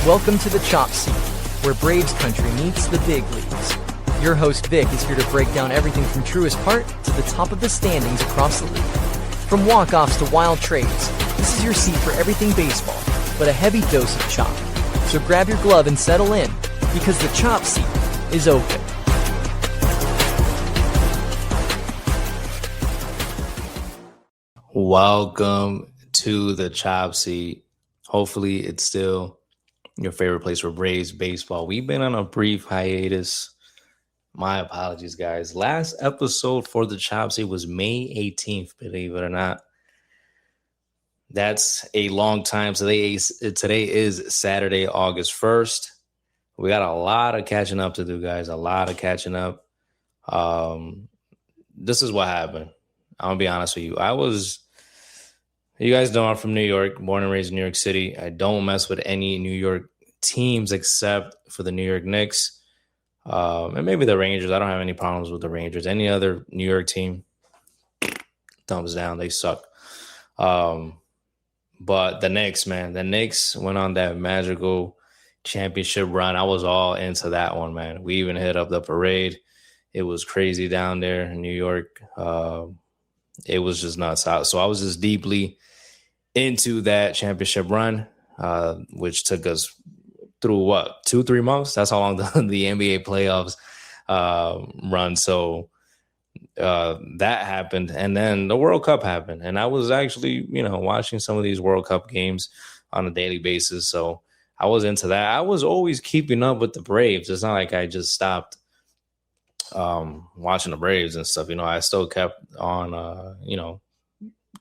Welcome to the Chop Seat, where Braves country meets the big leagues. Your host Vic is here to break down everything from truest part to the top of the standings across the league. From walk-offs to wild trades, this is your seat for everything baseball, but a heavy dose of chop. So grab your glove and settle in, because the Chop Seat is open. Welcome to the Chop Seat. Hopefully it's still your favorite place for Braves baseball. We've been on a brief hiatus. My apologies, guys. Last episode for the Chop Seat was May 18th, believe it or not. That's a long time. Today is Saturday, August 1st. We got a lot of catching up to do, guys. A lot of catching up. This is what happened. I'm going to be honest with you. You guys know I'm from New York, born and raised in New York City. I don't mess with any New York teams except for the New York Knicks and maybe the Rangers. I don't have any problems with the Rangers. Any other New York team, thumbs down. They suck. But the Knicks, man, the Knicks went on that magical championship run. I was all into that one, man. We even hit up the parade. It was crazy down there in New York. It was just nuts. So I was just deeply into that championship run, which took us through 2-3 months? That's how long the NBA playoffs run. So that happened. And then the World Cup happened. And I was actually, watching some of these World Cup games on a daily basis. So I was into that. I was always keeping up with the Braves. It's not like I just stopped watching the Braves and stuff. I still kept on,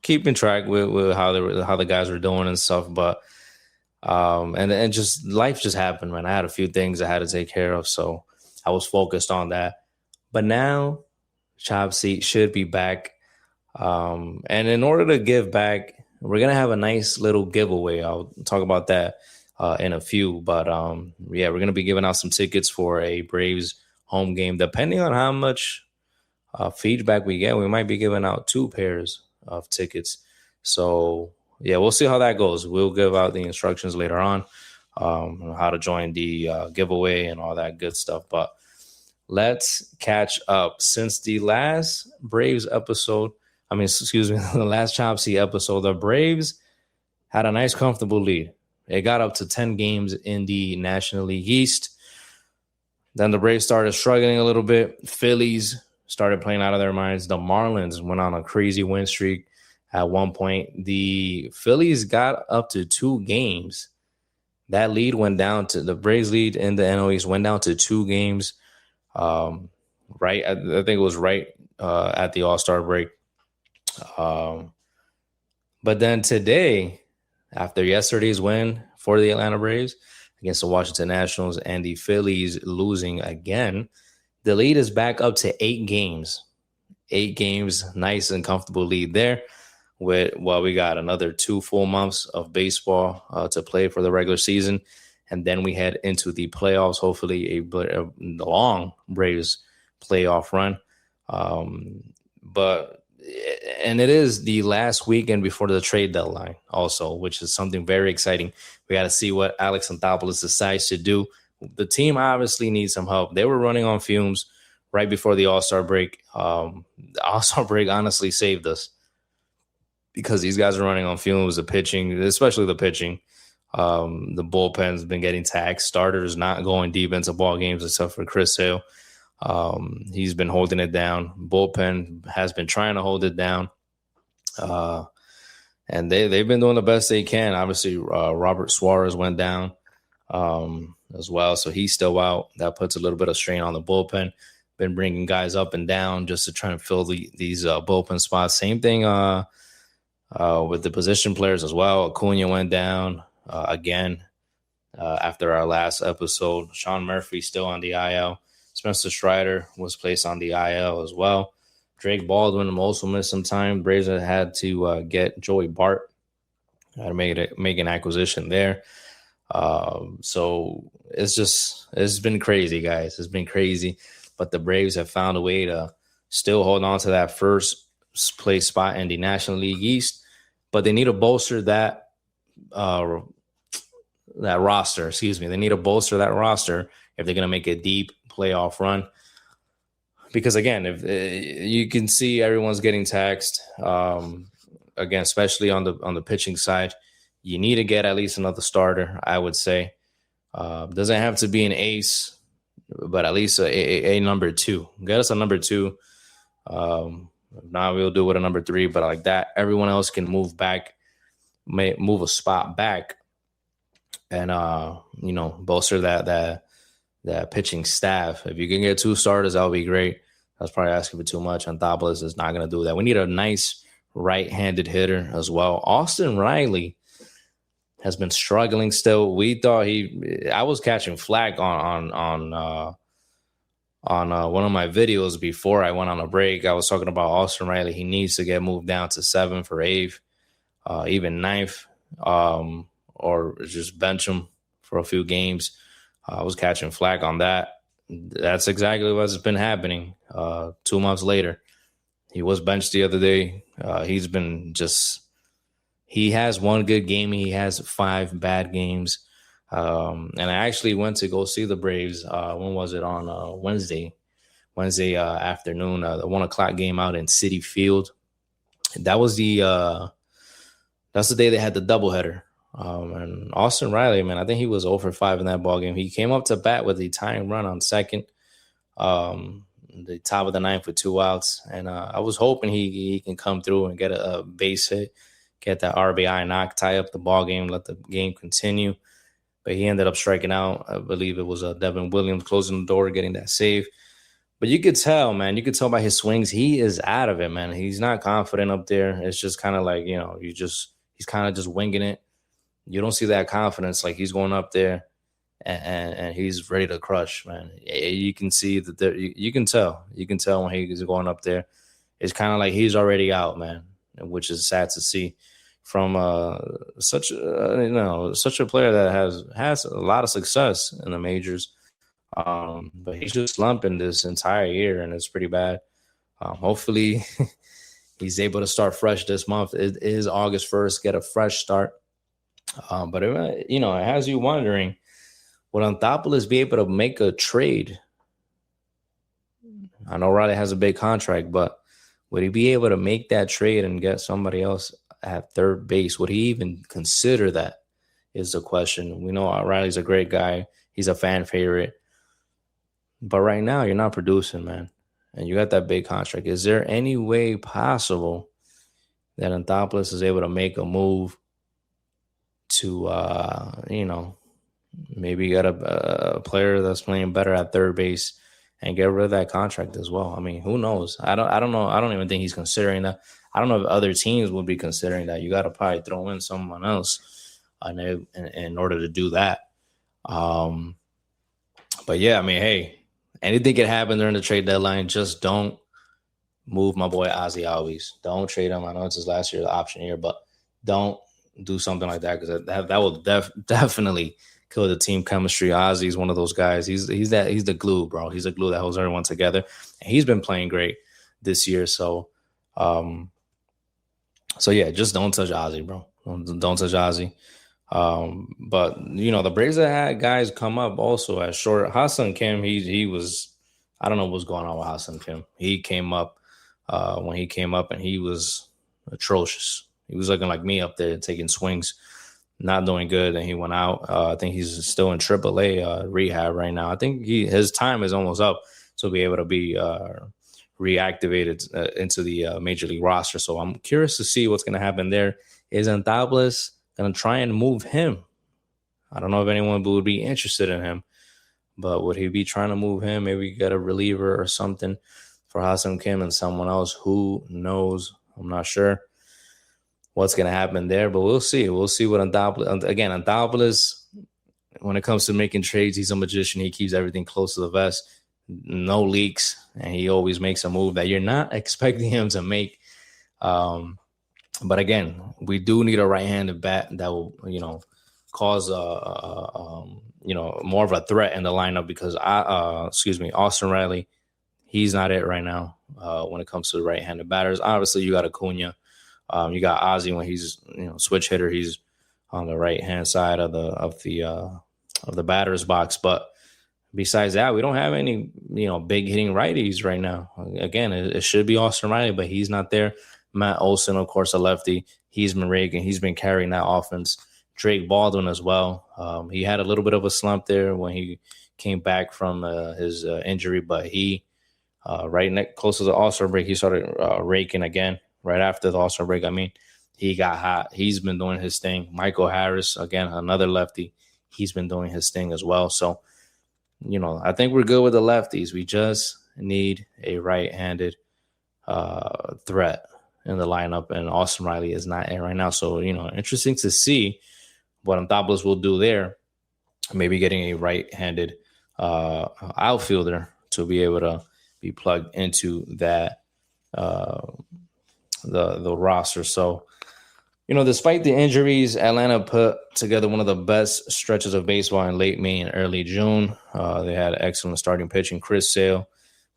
keeping track with how the guys were doing and stuff. But and just life just happened, man. I had a few things I had to take care of, so I was focused on that. But now Chop Seat should be back. And in order to give back, we're gonna have a nice little giveaway. I'll talk about that in a few. But we're gonna be giving out some tickets for a Braves home game. Depending on how much feedback we get, we might be giving out 2 pairs of tickets. So yeah, we'll see how that goes. We'll give out the instructions later on, how to join the giveaway and all that good stuff. But let's catch up. Since the last Braves episode, the last Chop Seat episode, the Braves had a nice, comfortable lead. It got up to 10 games in the National League East. Then the Braves started struggling a little bit. Phillies started playing out of their minds. The Marlins went on a crazy win streak at one point. The Phillies got up to 2 games. That lead went down to the Braves lead in the NL East went down to 2 games. I think it was right at the All-Star break. But then today, after yesterday's win for the Atlanta Braves against the Washington Nationals and the Phillies losing again, the lead is back up to 8 games. 8 games, nice and comfortable lead there. We got another 2 full months of baseball to play for the regular season. And then we head into the playoffs, hopefully a long Braves playoff run. And it is the last weekend before the trade deadline also, which is something very exciting. We got to see what Alex Anthopoulos decides to do. The team obviously needs some help. They were running on fumes right before the All-Star break. The All-Star break honestly saved us because these guys are running on fumes. The pitching, especially the pitching, the bullpen's been getting taxed. Starters not going deep into ball games except for Chris Sale. He's been holding it down. Bullpen has been trying to hold it down. And they've been doing the best they can. Obviously, Robert Suarez went down as well, so he's still out. That puts a little bit of strain on the bullpen. Been bringing guys up and down just to try and fill these bullpen spots. Same thing with the position players as well. Acuna went down again after our last episode. Sean Murphy still on the IL. Spencer Strider was placed on the IL as well. Drake Baldwin also missed some time. Braves had to get Joey Bart. Had to make an acquisition there. So it's been crazy, guys. It's been crazy. But the Braves have found a way to still hold on to that first place spot in the National League East. But they need to bolster that that roster. Excuse me. They need to bolster that roster if they're going to make a deep playoff run. Because again, if you can see everyone's getting taxed, again, especially on the pitching side, you need to get at least another starter. I would say doesn't have to be an ace, but at least a number two. Get us a number two. Now we'll do with a number three, but like that, everyone else can move back, move a spot back, and bolster that pitching staff. If you can get two starters, that would be great. That's probably asking for too much. Anthopoulos is not going to do that. We need a nice right-handed hitter as well. Austin Riley has been struggling still. We thought I was catching flack on one of my videos before I went on a break. I was talking about Austin Riley. He needs to get moved down to 7th or 8th, even 9th, or just bench him for a few games. I was catching flack on that. That's exactly what's been happening. 2 months later, he was benched the other day. He has one good game. He has 5 bad games. And I actually went to go see the Braves. When was it? On Wednesday afternoon, the 1:00 game out in Citi Field. That was that's the day they had the doubleheader. And Austin Riley, man, I think he was 0 for 5 in that ball game. He came up to bat with a tying run on second, the top of the 9th with 2 outs. And I was hoping he can come through and get a base hit, get that RBI knock, tie up the ball game, let the game continue. But he ended up striking out. I believe it was Devin Williams closing the door, getting that save. But you could tell, man, by his swings, he is out of it, man. He's not confident up there. It's just kind of like, he's kind of just winging it. You don't see that confidence. Like he's going up there and he's ready to crush, man. You can see that you can tell when he's going up there. It's kind of like he's already out, man, which is sad to see from such a player that has a lot of success in the majors. But he's just slumping this entire year, and it's pretty bad. Hopefully he's able to start fresh this month. It is August 1st, get a fresh start. But it has you wondering, would Anthopoulos be able to make a trade? I know Riley has a big contract, but would he be able to make that trade and get somebody else at third base? Would he even consider that is the question. We know Riley's a great guy. He's a fan favorite. But right now, you're not producing, man. And you got that big contract. Is there any way possible that Anthopoulos is able to make a move to, maybe get a player that's playing better at third base and get rid of that contract as well? I mean, who knows? I don't know. I don't even think he's considering that. I don't know if other teams would be considering that. You got to probably throw in someone else in order to do that. But yeah, I mean, hey, anything can happen during the trade deadline. Just don't move my boy Ozzy Albies. Don't trade him. I know it's his last year, the option year, but don't do something like that, because that will definitely kill the team chemistry. Ozzy's one of those guys. He's the glue, bro. He's the glue that holds everyone together. And he's been playing great this year. So yeah, just don't touch Ozzy, bro. Don't touch Ozzy. But the Braves that had guys come up also at short. Ha-Seong Kim, he was, I don't know what's going on with Ha-Seong Kim. He came up when he came up, and he was atrocious. He was looking like me up there taking swings, not doing good. And he went out. I think he's still in AAA rehab right now. I think his time is almost up to be able to be reactivated into the major league roster. So I'm curious to see what's going to happen there. Is Anthopoulos going to try and move him? I don't know if anyone would be interested in him, but would he be trying to move him? Maybe get a reliever or something for Ha-Seong Kim and someone else. Who knows? I'm not sure what's going to happen there, but we'll see. We'll see what Anthopoulos. Again, Anthopoulos, when it comes to making trades, he's a magician. He keeps everything close to the vest, no leaks, and he always makes a move that you're not expecting him to make. But again, we do need a right-handed bat that will, cause more of a threat in the lineup, because Austin Riley, he's not it right now when it comes to the right-handed batters. Obviously, you got Acuna. You got Ozzy when he's switch hitter. He's on the right hand side of the batter's box. But besides that, we don't have any big hitting righties right now. Again, it should be Austin Riley, but he's not there. Matt Olson, of course, a lefty. He's been raking. He's been carrying that offense. Drake Baldwin as well. He had a little bit of a slump there when he came back from his injury, but he close to the All-Star break, he started raking again. Right after the All-Star break, he got hot. He's been doing his thing. Michael Harris, again, another lefty. He's been doing his thing as well. So, I think we're good with the lefties. We just need a right-handed threat in the lineup, and Austin Riley is not in right now. So, interesting to see what Anthopoulos will do there. Maybe getting a right-handed outfielder to be able to be plugged into that the roster. So, despite the injuries, Atlanta put together one of the best stretches of baseball in late May and early June. They had excellent starting pitching. Chris Sale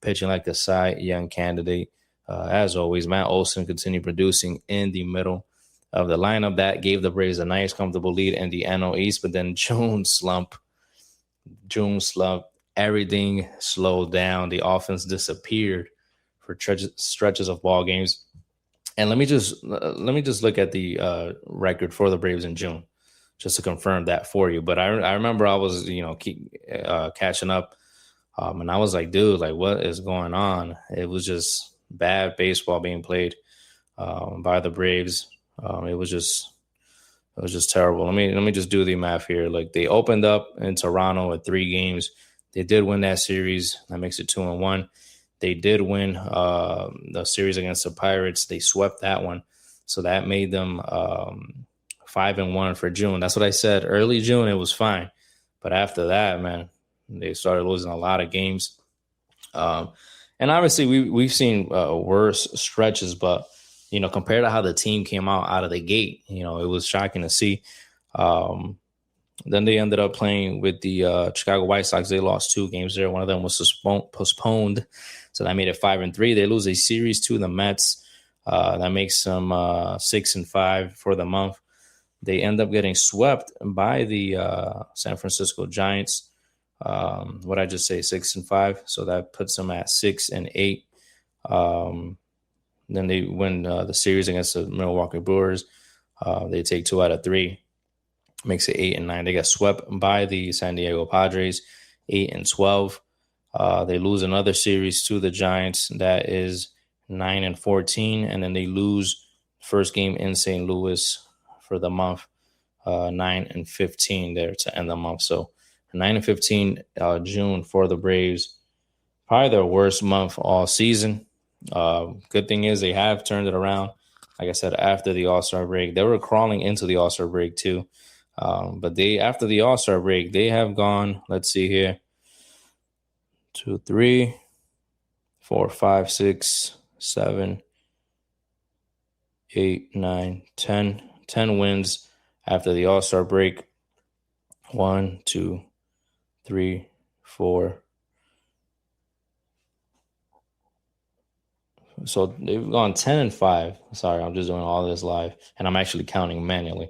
pitching like a Cy Young candidate. As always, Matt Olson continued producing in the middle of the lineup. That gave the Braves a nice, comfortable lead in the NL East. But then June slump. Everything slowed down. The offense disappeared for stretches of ball games. And let me just look at the record for the Braves in June, just to confirm that for you. But I remember I was catching up, and I was like, dude, like what is going on? It was just bad baseball being played by the Braves. It was just terrible. Let me just do the math here. Like they opened up in Toronto with 3 games. They did win that series. That makes it 2-1. They did win the series against the Pirates. They swept that one. So that made them 5-1 for June. That's what I said. Early June, it was fine. But after that, man, they started losing a lot of games. And obviously, we've seen worse stretches. But, compared to how the team came out of the gate, it was shocking to see. Then they ended up playing with the Chicago White Sox. They lost 2 games there. One of them was postponed. So that made it 5-3. They lose a series to the Mets. That makes them 6-5 for the month. They end up getting swept by the San Francisco Giants. What I just say, 6-5. So that puts them at 6-8. Then they win the series against the Milwaukee Brewers. They take 2 out of 3. Makes it 8-9. They get swept by the San Diego Padres, 8-12. They lose another series to the Giants. That is 9-14. And then they lose first game in St. Louis for the month, 9-15 there to end the month. So 9-15 June for the Braves. Probably their worst month all season. Good thing is they have turned it around. Like I said, after the All-Star break, they were crawling into the All-Star break too. But after the All-Star break, they have gone, let's see here, 2, 3, 4, 5, 6, 7, 8, 9, 10 wins after the All-Star break. 1, 2, 3, 4. So they've gone 10-5. Sorry, I'm just doing all this live, and I'm actually counting manually.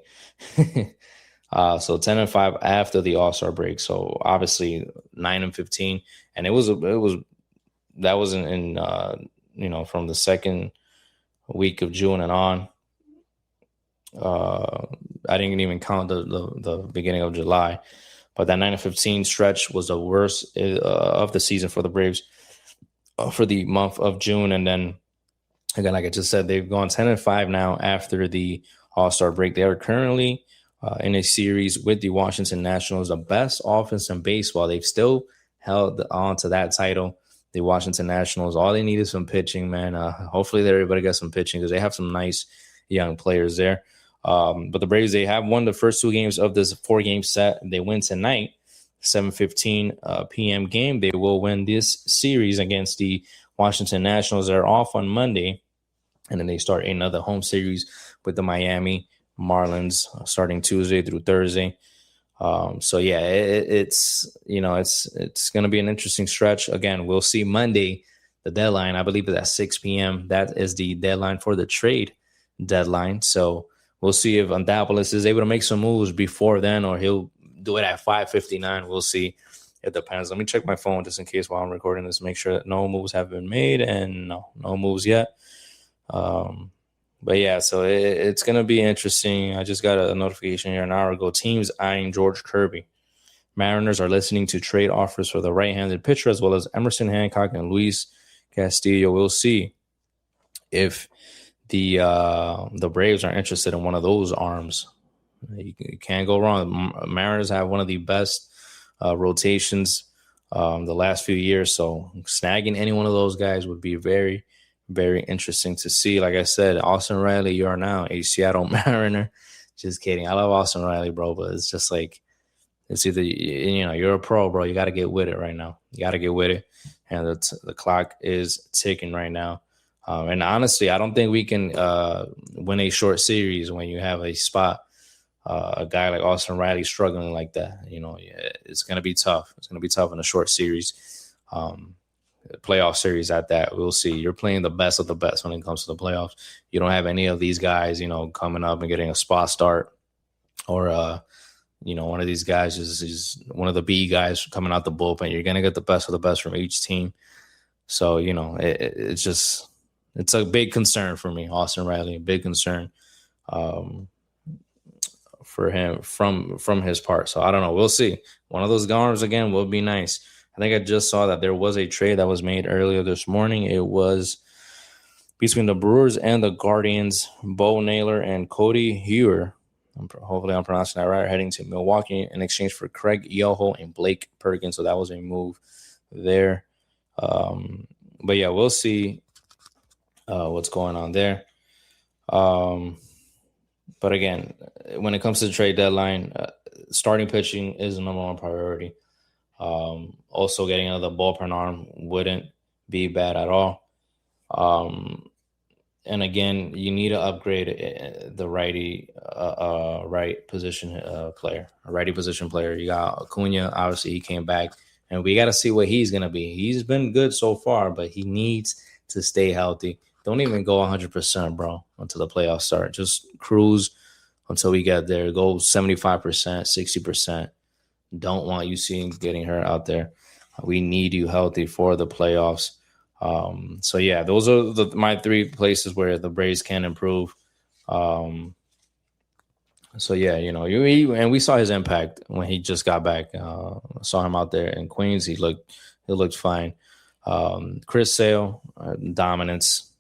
So 10-5 after the All-Star break. So obviously 9-15, and that was in from the second week of June and on. I didn't even count the beginning of July, but that 9-15 stretch was the worst of the season for the Braves for the month of June. And then again, like I just said, they've gone 10-5 now after the All-Star break. They are currently in a series with the Washington Nationals, the best offense in baseball. They've still held on to that title. The Washington Nationals, all they need is some pitching, man. Hopefully everybody gets some pitching because they have some nice young players there. But the Braves, they have won the first 2 games of this 4-game set. They win tonight, 7:15 p.m. game. They will win this series against the Washington Nationals. They're off on Monday, and then they start another home series with the Miami Marlins starting Tuesday through Thursday. So yeah, it's going to be an interesting stretch. Again, we'll see Monday, the deadline. I believe it's at 6 p.m. That is the deadline for the trade deadline. So We'll see if Anthopoulos is able to make some moves before then, or he'll do it at 5:59. We'll see. It depends. Let me check my phone just in case while I'm recording this, make sure that no moves have been made, and no moves yet. But yeah, so it's going to be interesting. I just got a notification here an hour ago. Teams eyeing George Kirby. Mariners are listening to trade offers for the right-handed pitcher as well as Emerson Hancock and Luis Castillo. We'll see if the Braves are interested in one of those arms. You can't go wrong. Mariners have one of the best rotations the last few years, so snagging any one of those guys would be very, very interesting to see. Like I said, Austin Riley, you are now a Seattle Mariner. Just kidding. I love Austin Riley, bro, but it's just like, it's either, you're a pro, bro. You got to get with it right now. You got to get with it. And the clock is ticking right now. And honestly, I don't think we can win a short series when you have a spot, a guy like Austin Riley struggling like that. It's going to be tough. It's going to be tough in a short series. Playoff series at that. We'll see. You're playing the best of the best when it comes to the playoffs. You don't have any of these guys, coming up and getting a spot start, or one of these guys is one of the B guys coming out the bullpen. You're gonna get the best of the best from each team. So it's a big concern for me, Austin Riley, a big concern for him from his part. So I don't know. We'll see. One of those arms again will be nice. I think I just saw that there was a trade that was made earlier this morning. It was between the Brewers and the Guardians. Bo Naylor and Cody Hewer, hopefully I'm pronouncing that right, heading to Milwaukee in exchange for Craig Yoho and Blake Perkins. So that was a move there. But yeah, we'll see what's going on there. But again, when it comes to the trade deadline, starting pitching is the number one priority. Also getting another ballpark arm wouldn't be bad at all. And again, you need to upgrade the righty position player. You got Acuna, obviously he came back, and we got to see what he's going to be. He's been good so far, but he needs to stay healthy. Don't even go 100%, bro, until the playoffs start. Just cruise until we get there. Go 75%, 60%. Don't want you seeing getting hurt out there. We need you healthy for the playoffs. So yeah, those are my three places where the Braves can improve. So yeah, and we saw his impact when he just got back. Saw him out there in Queens. He looked fine. Chris Sale, dominance.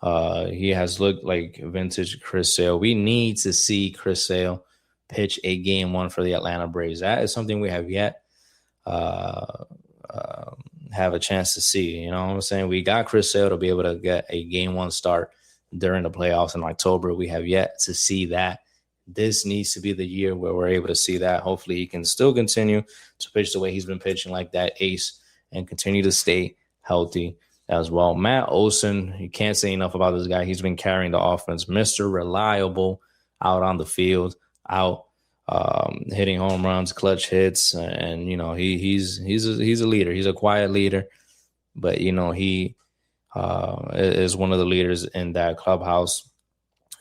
He has looked like vintage Chris Sale. We need to see Chris Sale pitch a game one for the Atlanta Braves. That is something we have yet have a chance to see. You know what I'm saying? We got Chris Sale to be able to get a game one start during the playoffs in October. We have yet to see that. This needs to be the year where we're able to see that. Hopefully he can still continue to pitch the way he's been pitching, like that ace, and continue to stay healthy as well. Matt Olson, you can't say enough about this guy. He's been carrying the offense. Mr. Reliable out on the field, hitting home runs, clutch hits, and he's a leader. He's a quiet leader, but he is one of the leaders in that clubhouse.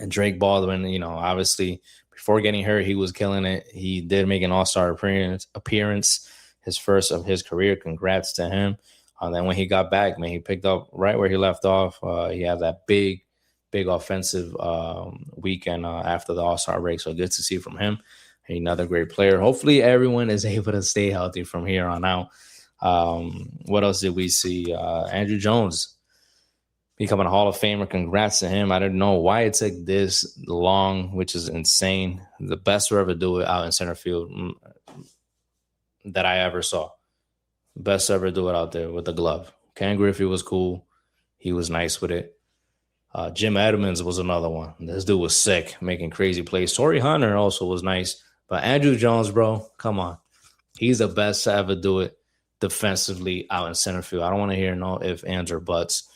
And Drake Baldwin, obviously before getting hurt, he was killing it. He did make an all-star appearance, his first of his career. Congrats to him. And then when he got back, man, he picked up right where he left off. He had that big offensive weekend after the all-star break. So good to see from him. Another great player. Hopefully everyone is able to stay healthy from here on out. What else did we see? Andrew Jones becoming a Hall of Famer. Congrats to him. I don't know why it took this long, which is insane. The best to ever do it out in center field that I ever saw. Best to ever do it out there with the glove. Ken Griffey was cool. He was nice with it. Jim Edmonds was another one. This dude was sick, making crazy plays. Torrey Hunter also was nice. But Andrew Jones, bro, come on. He's the best to ever do it defensively out in center field. I don't want to hear no ifs, ands, or buts.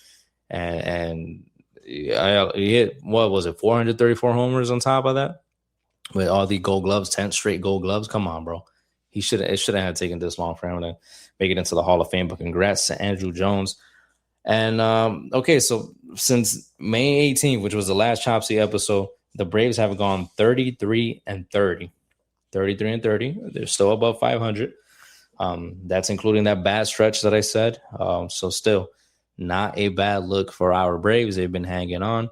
And he hit, 434 homers on top of that? With all the gold gloves, 10 straight gold gloves. Come on, bro. It shouldn't have taken this long for him to make it into the Hall of Fame. But congrats to Andrew Jones. And, okay, so since May 18th, which was the last Chopsy episode, The Braves have gone 33 and 30. 33 and 30. They're still above 500. That's including that bad stretch that I said. So still not a bad look for our Braves. They've been hanging on.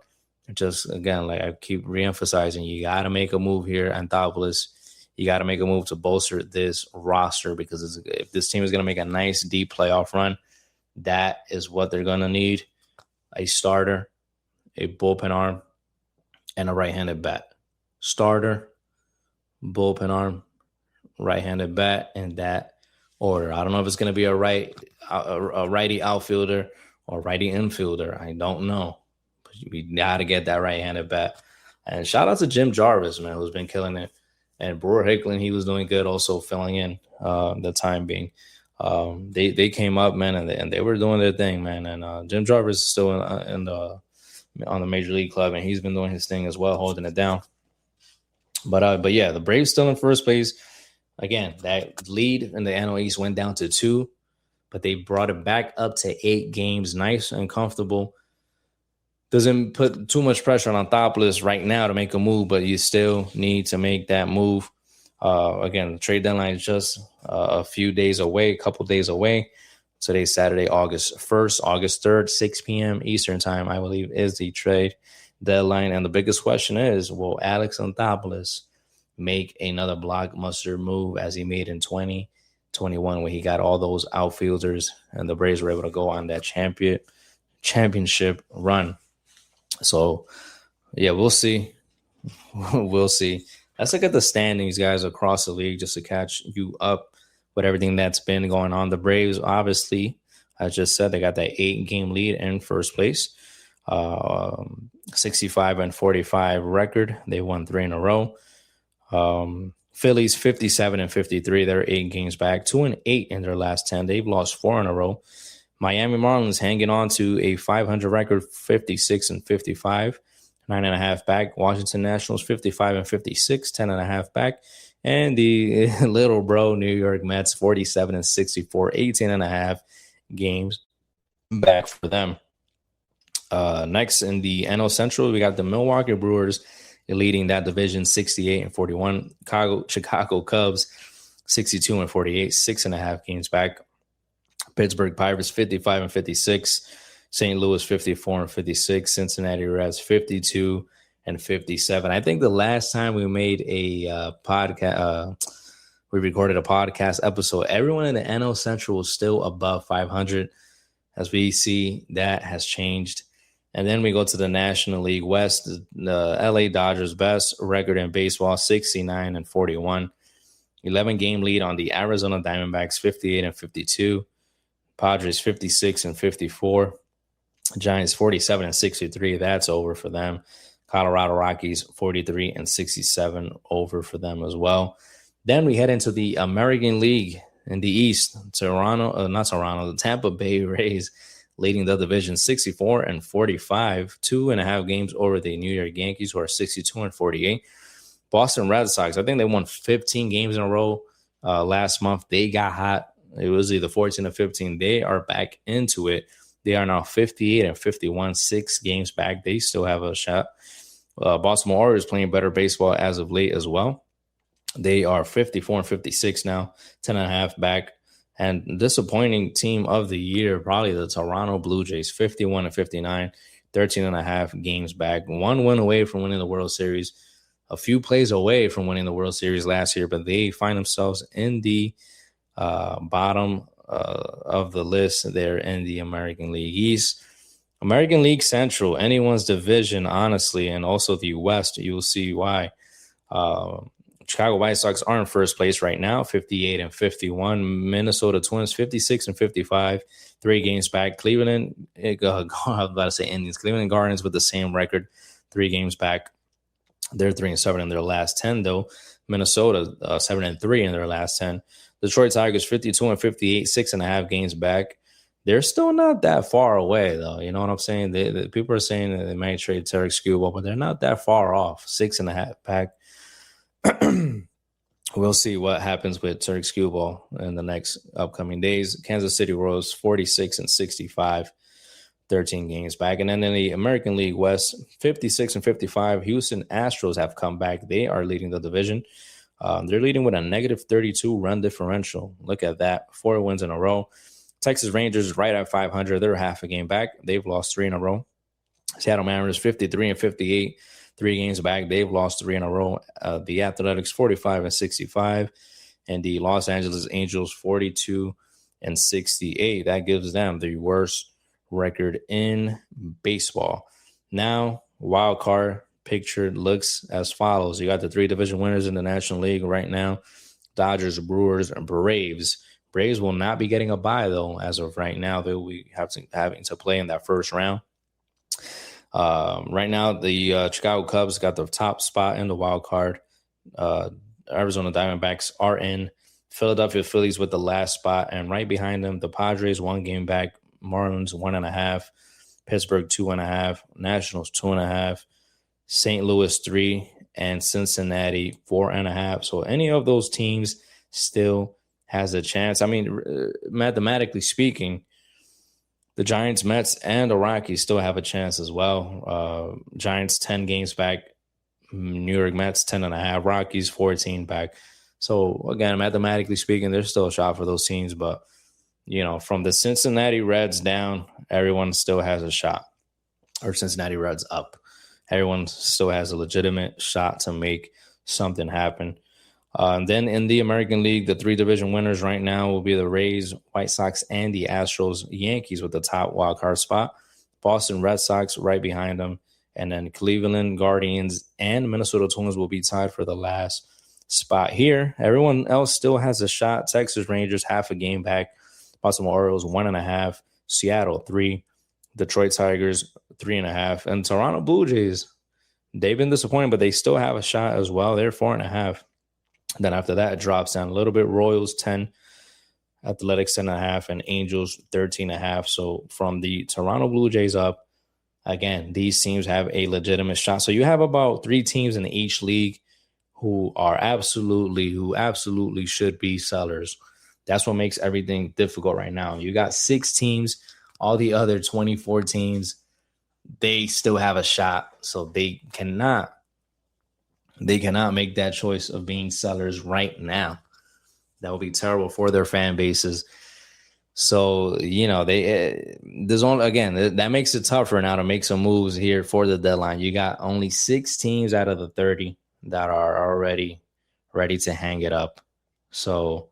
Just, again, like I keep reemphasizing, you got to make a move here, Anthopoulos. You got to make a move to bolster this roster, because if this team is going to make a nice, deep playoff run, that is what they're going to need: a starter, a bullpen arm, and a right-handed bat. Starter, bullpen arm, right-handed bat, in that order. I don't know if it's going to be a righty outfielder or righty infielder. I don't know. But we got to get that right-handed bat. And shout out to Jim Jarvis, man, who's been killing it. And Brewer Hicklin, he was doing good, also filling in the time being. They came up, man, and they were doing their thing, man. And Jim Jarvis is still on the Major League club, and he's been doing his thing as well, holding it down. But yeah, the Braves still in first place. Again, that lead in the NL East went down to 2, but they brought it back up to 8 games, nice and comfortable. Doesn't put too much pressure on Anthopoulos right now to make a move, but you still need to make that move. Again, the trade deadline is just a couple days away. Today's Saturday, August 1st, August 3rd, 6 p.m. Eastern time, I believe, is the trade deadline. And the biggest question is, will Alex Anthopoulos make another blockbuster move as he made in 2021 when he got all those outfielders and the Braves were able to go on that championship run? So, yeah, we'll see. We'll see. Let's look at the standings, guys, across the league, just to catch you up with everything that's been going on. The Braves, obviously, I just said, they got that 8-game lead in first place, 65 and 45 record. They won 3 in a row. Phillies 57 and 53. They're 8 games back, 2 and 8 in their last 10. They've lost 4 in a row. Miami Marlins hanging on to a 500 record, 56 and 55, 9.5 back. Washington Nationals 55 and 56, 10.5 back. And the little bro New York Mets 47 and 64, 18.5 games back for them. Next in the NL Central, we got the Milwaukee Brewers leading that division 68 and 41. Chicago Cubs 62 and 48, 6.5 games back. Pittsburgh Pirates 55 and 56. St. Louis 54 and 56. Cincinnati Reds 52 and 57. I think the last time we made a we recorded a podcast episode, everyone in the NL Central was still above 500. As we see, that has changed. And then we go to the National League West. The LA Dodgers, best record in baseball, 69 and 41. 11-game lead on the Arizona Diamondbacks, 58 and 52. Padres 56 and 54. Giants 47 and 63. That's over for them. Colorado Rockies 43 and 67, over for them as well. Then we head into the American League in the East. The Tampa Bay Rays leading the division 64 and 45, 2.5 games over the New York Yankees, who are 62 and 48. Boston Red Sox, I think they won 15 games in a row last month. They got hot. It was either 14 or 15. They are back into it. They are now 58 and 51, 6 games back. They still have a shot. Baltimore Orioles playing better baseball as of late as well. They are 54 and 56 now, 10.5 back. And disappointing team of the year, probably the Toronto Blue Jays, 51 and 59, 13.5 games back. 1 win away from winning the World Series. A few plays away from winning the World Series last year, but they find themselves in the bottom of the list there in the American League East. American League Central, anyone's division, honestly, and also the West, you will see why. Chicago White Sox are in first place right now, 58 and 51. Minnesota Twins, 56 and 55, 3 games back. Cleveland, I was about to say Indians. Cleveland Guardians with the same record, 3 games back. They're 3 and 7 in their last 10, though. Minnesota, 7 and 3 in their last 10. Detroit Tigers, 52 and 58, 6.5 games back. They're still not that far away, though. You know what I'm saying? People are saying that they might trade Tarek Skubal, but they're not that far off. 6.5 back. We'll see what happens with Tarek Skubal in the next upcoming days. Kansas City Royals, 46 and 65. 13 games back. And then in the American League West, 56 and 55, Houston Astros have come back. They are leading the division. They're leading with a negative 32 run differential. Look at that. 4 wins in a row. Texas Rangers right at 500. They're half a game back. They've lost 3 in a row. Seattle Mariners 53 and 58. 3 games back. They've lost 3 in a row. The Athletics 45 and 65. And the Los Angeles Angels 42 and 68. That gives them the worst record in baseball. Now, wild card picture looks as follows. You got the 3 division winners in the National League right now. Dodgers, Brewers, and Braves. Braves will not be getting a bye, though, as of right now. They will be having to play in that first round. Right now, the Chicago Cubs got the top spot in the wild card. Arizona Diamondbacks are in. Philadelphia Phillies with the last spot. And right behind them, the Padres 1 game back. Marlins 1.5. Pittsburgh 2.5. Nationals 2.5. St. Louis 3. And Cincinnati 4.5. So any of those teams still has a chance. I mean, mathematically speaking, the Giants, Mets, and the Rockies still have a chance as well. Giants 10 games back. New York Mets 10.5. Rockies 14 back. So again, mathematically speaking, there's still a shot for those teams. But from the Cincinnati Reds down, everyone still has a shot. Or Cincinnati Reds up, everyone still has a legitimate shot to make something happen. And then in the American League, the 3 division winners right now will be the Rays, White Sox, and the Astros. Yankees with the top wildcard spot. Boston Red Sox right behind them. And then Cleveland Guardians and Minnesota Twins will be tied for the last spot here. Everyone else still has a shot. Texas Rangers half a game back. Baltimore Orioles 1.5. Seattle 3. Detroit Tigers 3.5. And Toronto Blue Jays, they've been disappointing, but they still have a shot as well. They're 4.5. Then after that, it drops down a little bit. Royals 10, Athletics 10.5, and Angels 13.5. So from the Toronto Blue Jays up, again, these teams have a legitimate shot. So you have about 3 teams in each league who absolutely should be sellers. That's what makes everything difficult right now. You got 6 teams, all the other 24 teams, they still have a shot. So they cannot make that choice of being sellers right now. That would be terrible for their fan bases. So, that makes it tougher now to make some moves here for the deadline. You got only 6 teams out of the 30 that are already ready to hang it up. So,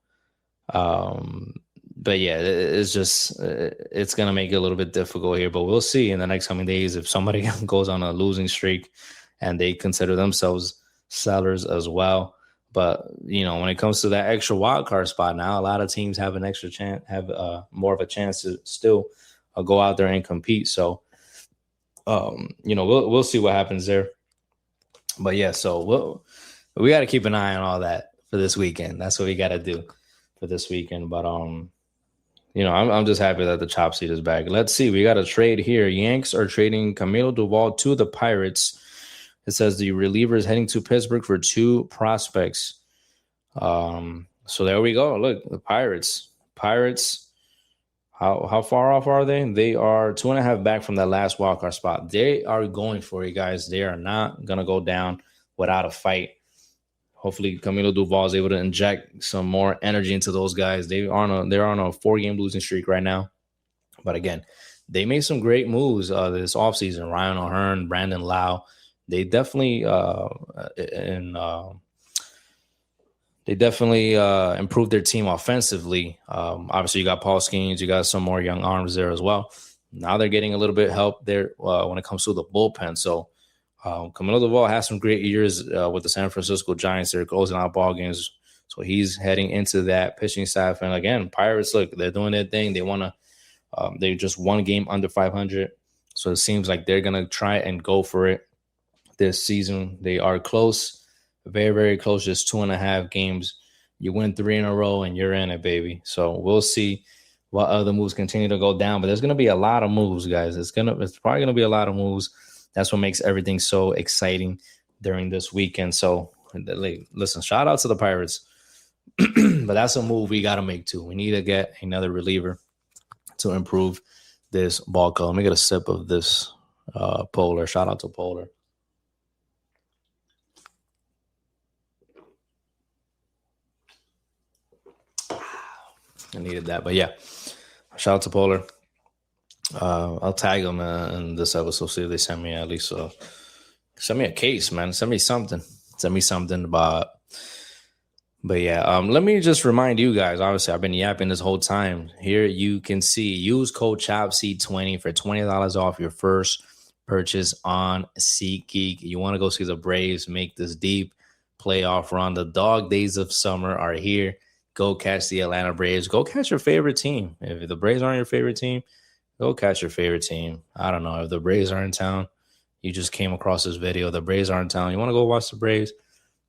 but yeah, it's going to make it a little bit difficult here, but we'll see in the next coming days if somebody goes on a losing streak and they consider themselves sellers as well. But, when it comes to that extra wild card spot now, a lot of teams have an extra chance, have more of a chance to still go out there and compete. So, we'll see what happens there. But yeah, so we got to keep an eye on all that for this weekend. That's what we got to do for this weekend. But, I'm just happy that the chop seat is back. Let's see. We got a trade here. Yanks are trading Camilo Doval to the Pirates. It says the reliever is heading to Pittsburgh for 2 prospects. So there we go. Look, the Pirates. How far off are they? They are 2.5 back from that last wildcard spot. They are going for it, guys. They are not going to go down without a fight. Hopefully, Camilo Doval is able to inject some more energy into those guys. They're on a 4-game losing streak right now. But again, they made some great moves this offseason. Ryan O'Hearn, Brandon Lau. They definitely improved their team offensively. Obviously, you got Paul Skeens. You got some more young arms there as well. Now they're getting a little bit help there when it comes to the bullpen. So Camilo Doval has some great years with the San Francisco Giants. They're closing out ball games. So he's heading into that pitching staff. And again, Pirates, look, they're doing their thing. They want to they're just 1 game under 500. So it seems like they're going to try and go for it this season. They are close, very, very close, just 2.5 games. You win 3 in a row and you're in it, baby. So we'll see what other moves continue to go down. But there's going to be a lot of moves, guys. It's probably going to be a lot of moves. That's what makes everything so exciting during this weekend. So listen, shout out to the Pirates. But that's a move we got to make too. We need to get another reliever to improve this ball club. Let me get a sip of this Polar. Shout out to Polar. I needed that, but yeah, shout out to Polar. I'll tag them in this episode. See if they send me at least send me a case, man. Send me something. But yeah, let me just remind you guys. Obviously, I've been yapping this whole time. Here you can see, use code CHOPSEAT20 for $20 off your first purchase on SeatGeek. You want to go see the Braves make this deep playoff run. The dog days of summer are here. Go catch the Atlanta Braves. Go catch your favorite team. If the Braves aren't your favorite team, go catch your favorite team. I don't know. If the Braves are in town, you just came across this video, the Braves are in town, you want to go watch the Braves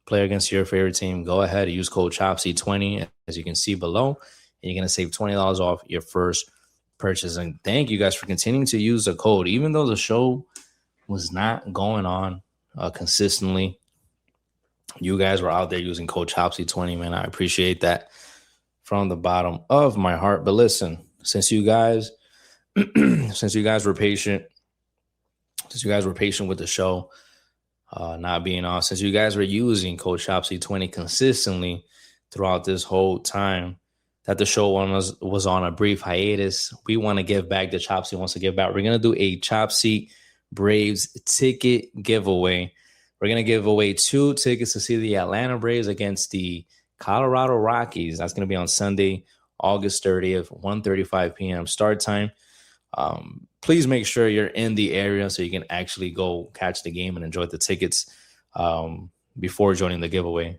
play against your favorite team, go ahead and use code CHOPSEAT20, as you can see below, and you're going to save $20 off your first purchase. And thank you guys for continuing to use the code. Even though the show was not going on consistently, you guys were out there using code CHOPSEAT20, man. I appreciate that from the bottom of my heart. But listen, since you guys were patient, with the show not being on, since you guys were using code CHOPSEAT20 consistently throughout this whole time that the show was on a brief hiatus, we want to give back. The Chopsy wants to give back. We're going to do a Chopsy Braves ticket giveaway. We're going to give away 2 tickets to see the Atlanta Braves against the Colorado Rockies. That's going to be on Sunday, August 30th, 1:35 p.m. start time. Please make sure you're in the area so you can actually go catch the game and enjoy the tickets before joining the giveaway.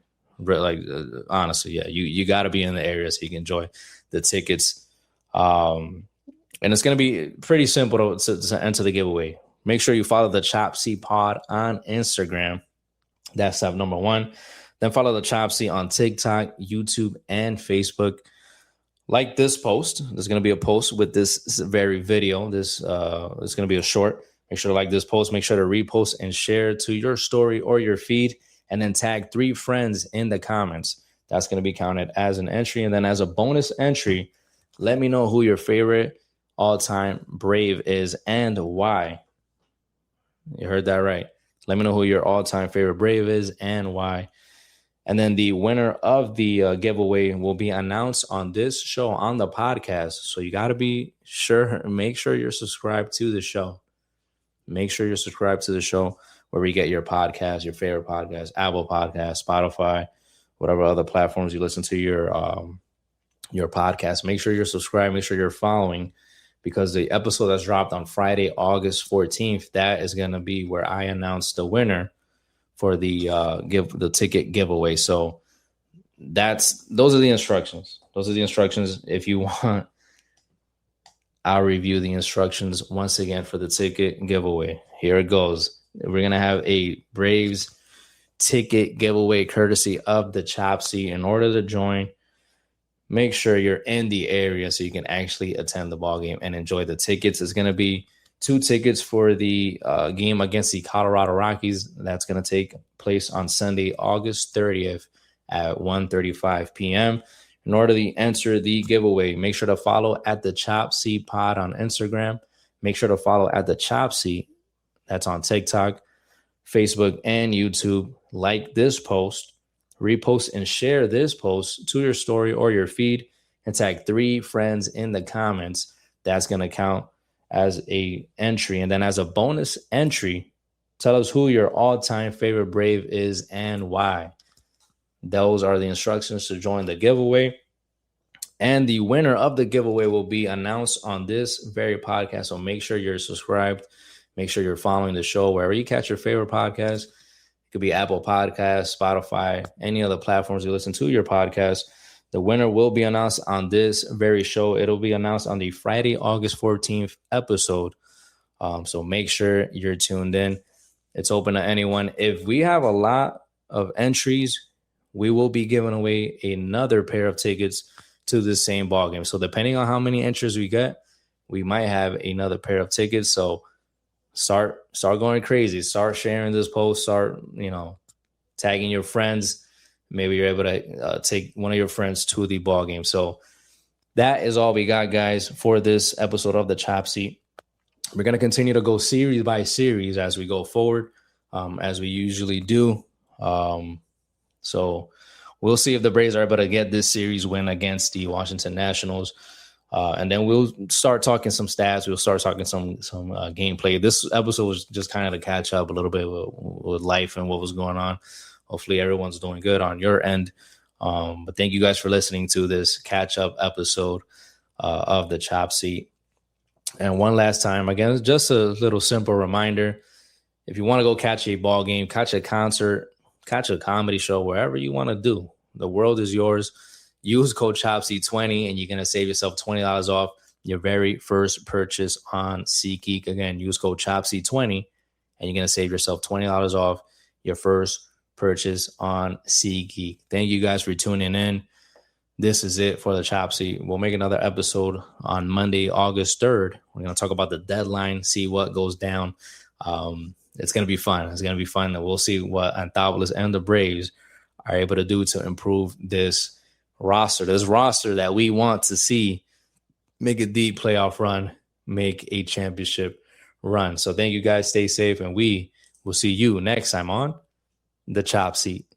Honestly, yeah, you got to be in the area so you can enjoy the tickets. And it's going to be pretty simple to enter the giveaway. Make sure you follow the Chopsy Pod on Instagram. That's step number 1. Then follow the Chopsy on TikTok, YouTube, and Facebook. Like this post. There's going to be a post with this very video. This is going to be a short. Make sure to like this post. Make sure to repost and share to your story or your feed, and then tag 3 friends in the comments. That's going to be counted as an entry. And then as a bonus entry, let me know who your favorite all-time Brave is and why. You heard that right. Let me know who your all-time favorite Brave is and why. And then the winner of the giveaway will be announced on this show, on the podcast. So you got to be sure, make sure you're subscribed to the show. Make sure you're subscribed to the show where we get your podcast, your favorite podcast, Apple Podcast, Spotify, whatever other platforms you listen to your podcast. Make sure you're subscribed. Make sure you're following, because the episode that's dropped on Friday, August 14th, that is going to be where I announce the winner for the ticket giveaway. So those are the instructions. If you want, I'll review the instructions once again for the ticket giveaway. Here it goes. We're going to have a Braves ticket giveaway courtesy of the Chopsy. In order to join, make sure you're in the area so you can actually attend the ball game and enjoy the tickets. It's going to be 2 tickets for the game against the Colorado Rockies. That's going to take place on Sunday, August 30th at 1:35 p.m. In order to enter the giveaway, make sure to follow at the Chopsy Pod on Instagram. Make sure to follow at the Chopsy. That's on TikTok, Facebook, and YouTube. Like this post, repost and share this post to your story or your feed, and tag 3 friends in the comments. That's going to count as a entry. And then as a bonus entry, tell us who your all-time favorite Brave is and why. Those are the instructions to join the giveaway. And the winner of the giveaway will be announced on this very podcast. So make sure you're subscribed. Make sure you're following the show wherever you catch your favorite podcast. It could be Apple Podcasts, Spotify, any other platforms you listen to your podcast. The winner will be announced on this very show. It'll be announced on the Friday, August 14th episode. So make sure you're tuned in. It's open to anyone. If we have a lot of entries, we will be giving away another pair of tickets to the same ball game. So depending on how many entries we get, we might have another pair of tickets. So start going crazy. Start sharing this post. Start, tagging your friends. Maybe you're able to take one of your friends to the ball game. So that is all we got, guys, for this episode of the Chop Seat. We're going to continue to go series by series as we go forward, as we usually do. So we'll see if the Braves are able to get this series win against the Washington Nationals. And then we'll start talking some stats. We'll start talking some gameplay. This episode was just kind of to catch up a little bit with life and what was going on. Hopefully everyone's doing good on your end. But thank you guys for listening to this catch-up episode of the Chop Seat. And one last time, again, just a little simple reminder. If you want to go catch a ball game, catch a concert, catch a comedy show, wherever you want to do, the world is yours. Use code CHOPSEAT20 and you're going to save yourself $20 off your very first purchase on SeatGeek. Again, use code CHOPSEAT20 and you're going to save yourself $20 off your first purchase on SeatGeek. Thank you guys for tuning in. This is it for the Chop Seat. We'll make another episode on Monday, August 3rd. We're going to talk about the deadline, see what goes down. It's going to be fun. It's going to be fun. And we'll see what Anthopoulos and the Braves are able to do to improve this roster that we want to see make a deep playoff run, make a championship run. So thank you guys. Stay safe. And we will see you next time on the Chop Seat.